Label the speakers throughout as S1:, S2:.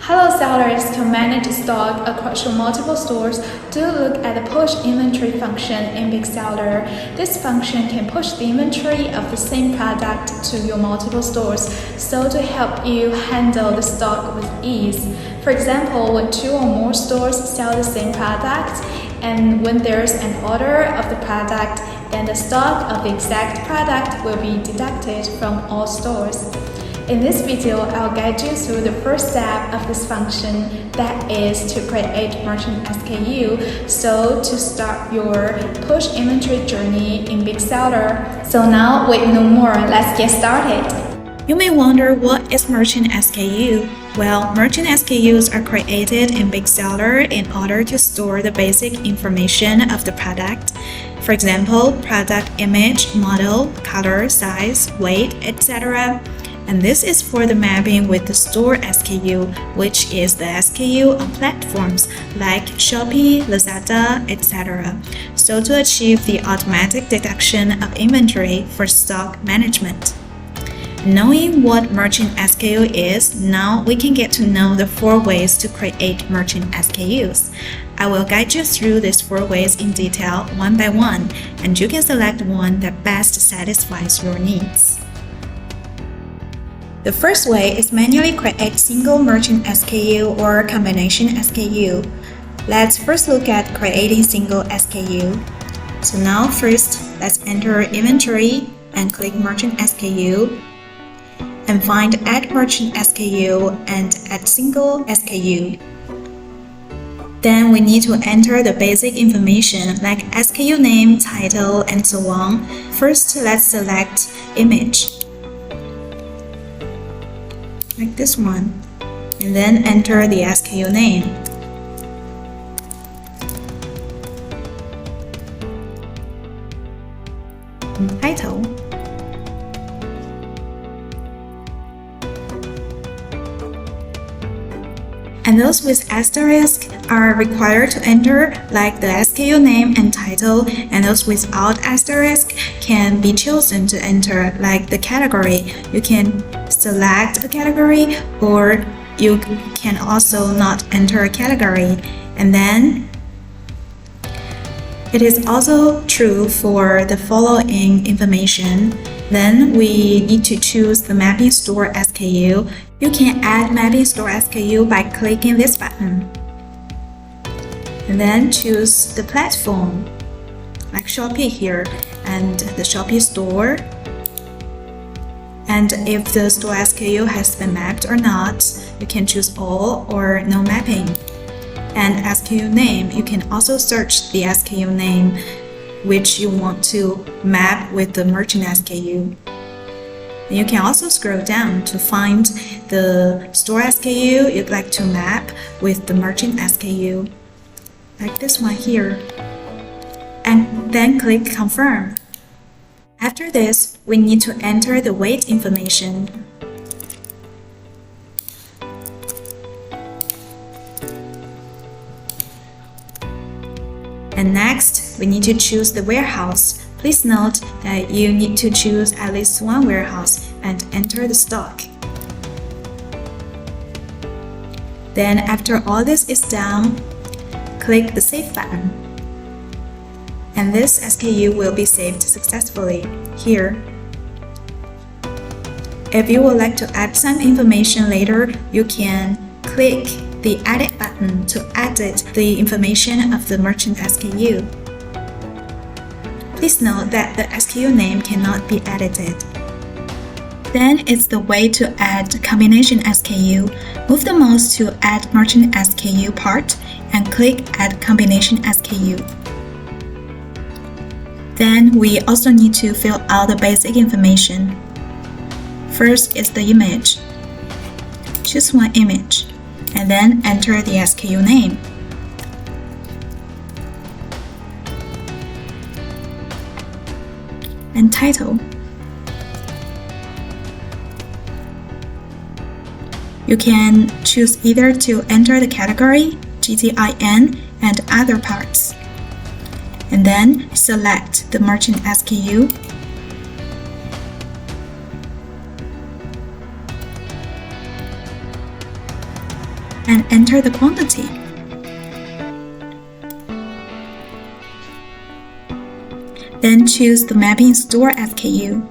S1: Hello sellers, to manage stock across your multiple stores, do look at the push inventory function in BigSeller. This function can push the inventory of the same product to your multiple stores, so to help you handle the stock with ease. For example, when 2 or more stores sell the same product, and when there's an order of the product, then the stock of the exact product will be deducted from all stores. In this video, I'll guide you through the first step of this function, that is to create merchant SKU, so to start your push inventory journey in BigSeller. So now, wait no more, let's get started.
S2: You may wonder, what is merchant SKU? Well, merchant SKUs are created in BigSeller in order to store the basic information of the product. For example, product image, model, color, size, weight, etc. And this is for the mapping with the store SKU, which is the SKU on platforms like Shopee, Lazada, etc. So to achieve the automatic deduction of inventory for stock management. Knowing what merchant SKU is, now we can get to know the 4 ways to create merchant SKUs. I will guide you through these 4 ways in detail one by one, and you can select one that best satisfies your needs. The first way is manually create single merchant SKU or combination SKU. Let's first look at creating single SKU. So now first, let's enter inventory and click merchant SKU and find add merchant SKU and add single SKU. Then we need to enter the basic information like SKU name, title, and so on. First, let's select image, like this one, and then enter the SKU name. And title. And those with asterisk are required to enter, like the SKU name and title, and those without asterisk can be chosen to enter, like the category. You can select a category, or you can also not enter a category. And then it is also true for the following information. Then we need to choose the mapping store SKU. You can add mapping store SKU by clicking this button. And then choose the platform, like Shopee here, and the Shopee store. And if the store SKU has been mapped or not, you can choose all or no mapping. And SKU name, you can also search the SKU name which you want to map with the merchant SKU. And you can also scroll down to find the store SKU you'd like to map with the merchant SKU, like this one here. And then click confirm. After this, we need to enter the weight information. And next, we need to choose the warehouse. Please note that you need to choose at least one warehouse and enter the stock. Then after all this is done, click the Save button. And this SKU will be saved successfully here. If you would like to add some information later, you can click the Edit button to edit the information of the merchant SKU. Please note that the SKU name cannot be edited. Then it's the way to add combination SKU. Move the mouse to Add Merchant SKU part and click Add Combination SKU. Then we also need to fill out the basic information. First is the image. Choose one image and then enter the SKU name. And title. You can choose either to enter the category, GTIN, and other parts. And then select the merchant SKU and enter the quantity. Then choose the Mapping Store SKU.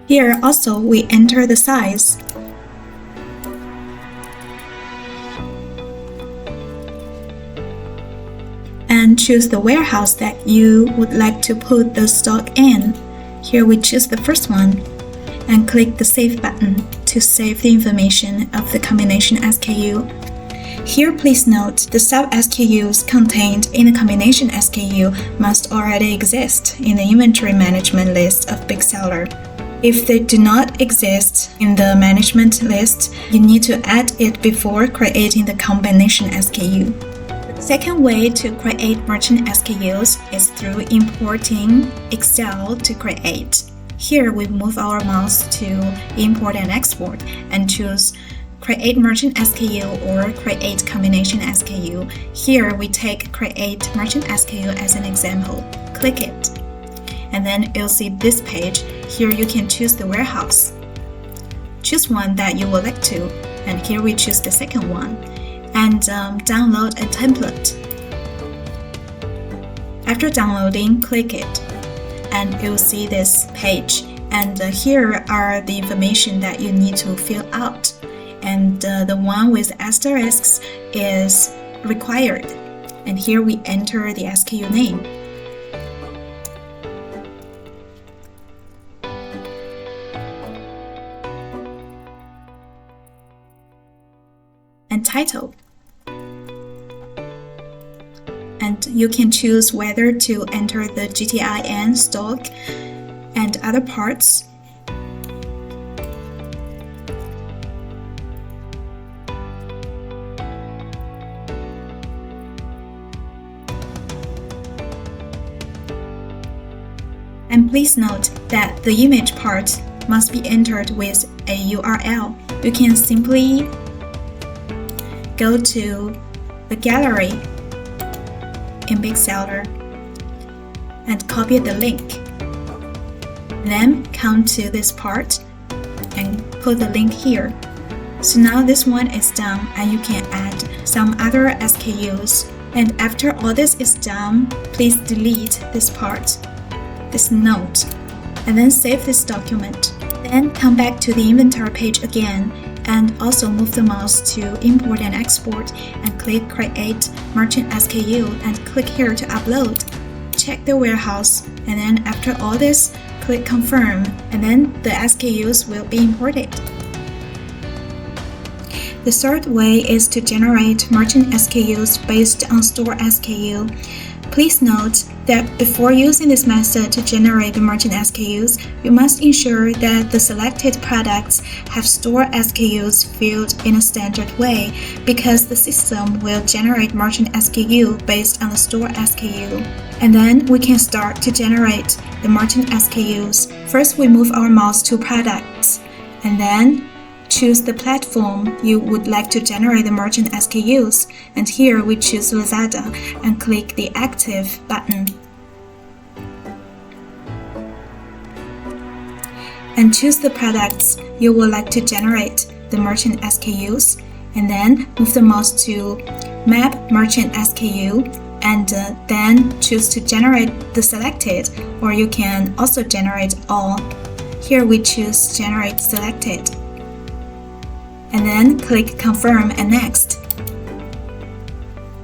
S2: Here also we enter the size. And choose the warehouse that you would like to put the stock in. Here we choose the first one and click the Save button to save the information of the combination SKU. Here please note the sub-SKUs contained in the combination SKU must already exist in the inventory management list of BigSeller. If they do not exist in the management list, you need to add it before creating the combination SKU. The second way to create merchant SKUs is through importing Excel to create. Here we move our mouse to Import and Export and choose Create Merchant SKU or Create Combination SKU. Here we take Create Merchant SKU as an example. Click it. And then you'll see this page. Here you can choose the warehouse. Choose one that you would like to. And here we choose the second one. And download a template. After downloading, click it. And you'll see this page. And here are the information that you need to fill out. And the one with asterisks is required. And here we enter the SKU name. And title. And you can choose whether to enter the GTIN stock and other parts. And please note that the image part must be entered with a URL. You can simply go to the gallery in BigSeller and copy the link. Then come to this part and put the link here. So now this one is done and you can add some other SKUs. And after all this is done, please delete this part, this note, and then save this document. Then come back to the inventory page again and also move the mouse to Import and Export and click Create Merchant SKU and click here to upload. Check the warehouse and then after all this, click Confirm and then the SKUs will be imported. The third way is to generate merchant SKUs based on store SKU. Please note that before using this method to generate the merchant SKUs, you must ensure that the selected products have store SKUs filled in a standard way, because the system will generate merchant SKU based on the store SKU. And then we can start to generate the merchant SKUs. First, we move our mouse to Products, and then choose the platform you would like to generate the merchant SKUs, and here we choose Lazada and click the Active button. And choose the products you would like to generate the merchant SKUs, and then move the mouse to Map Merchant SKU, and then choose to generate the selected, or you can also generate all. Here we choose Generate Selected. And then click Confirm and Next.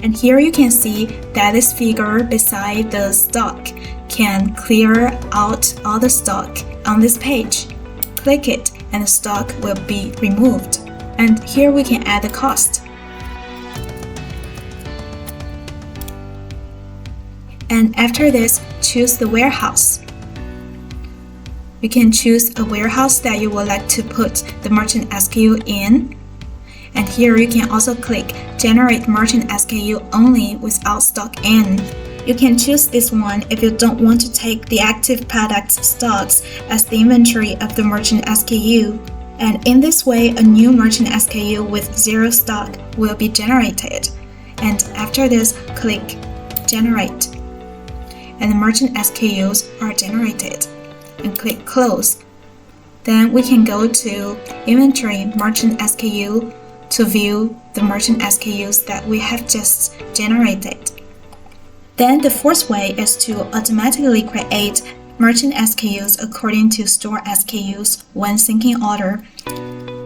S2: And here you can see that this figure beside the stock can clear out all the stock on this page. Click it and the stock will be removed. And here we can add the cost. And after this, choose the warehouse. You can choose a warehouse that you would like to put the merchant SKU in. And here you can also click Generate Merchant SKU only without stock in. You can choose this one if you don't want to take the active products stocks as the inventory of the merchant SKU. And in this way, a new merchant SKU with 0 stock will be generated. And after this, click Generate. And the merchant SKUs are generated. And click Close. Then we can go to Inventory Merchant SKU to view the merchant SKUs that we have just generated. Then the fourth way is to automatically create merchant SKUs according to store SKUs when syncing order.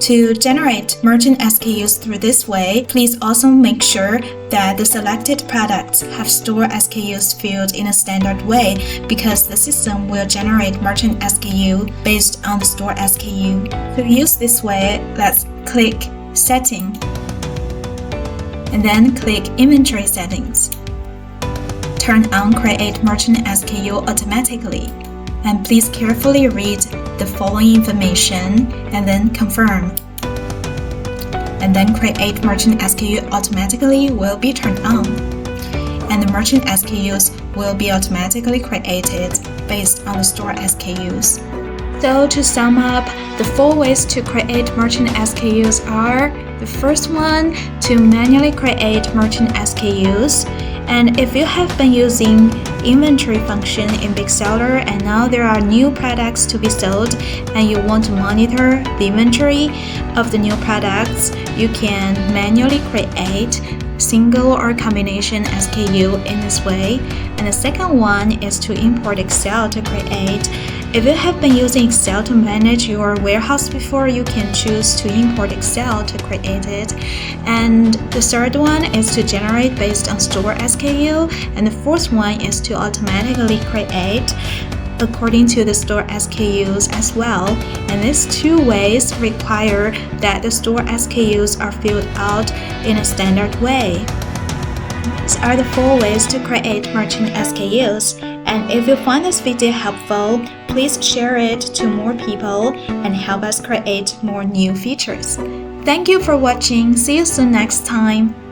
S2: To generate merchant SKUs through this way, please also make sure that the selected products have store SKUs filled in a standard way because the system will generate merchant SKU based on the store SKU. To use this way, let's click Setting and then click Inventory Settings. Turn on Create Merchant SKU automatically, and please carefully read the following information and then confirm. And then Create Merchant SKU automatically will be turned on, and the merchant SKUs will be automatically created based on the store SKUs. So to sum up, the 4 ways to create merchant SKUs are: the first one, to manually create merchant SKUs. And if you have been using inventory function in BigSeller and now there are new products to be sold and you want to monitor the inventory of the new products, you can manually create single or combination SKU in this way. And the second one is to import Excel to create. If you have been using Excel to manage your warehouse before, you can choose to import Excel to create it. And the third one is to generate based on store SKU. And the fourth one is to automatically create according to the store SKUs as well. And these 2 ways require that the store SKUs are filled out in a standard way. These are the 4 ways to create merchant SKUs. And if you find this video helpful, please share it to more people and help us create more new features. Thank you for watching. See you soon next time.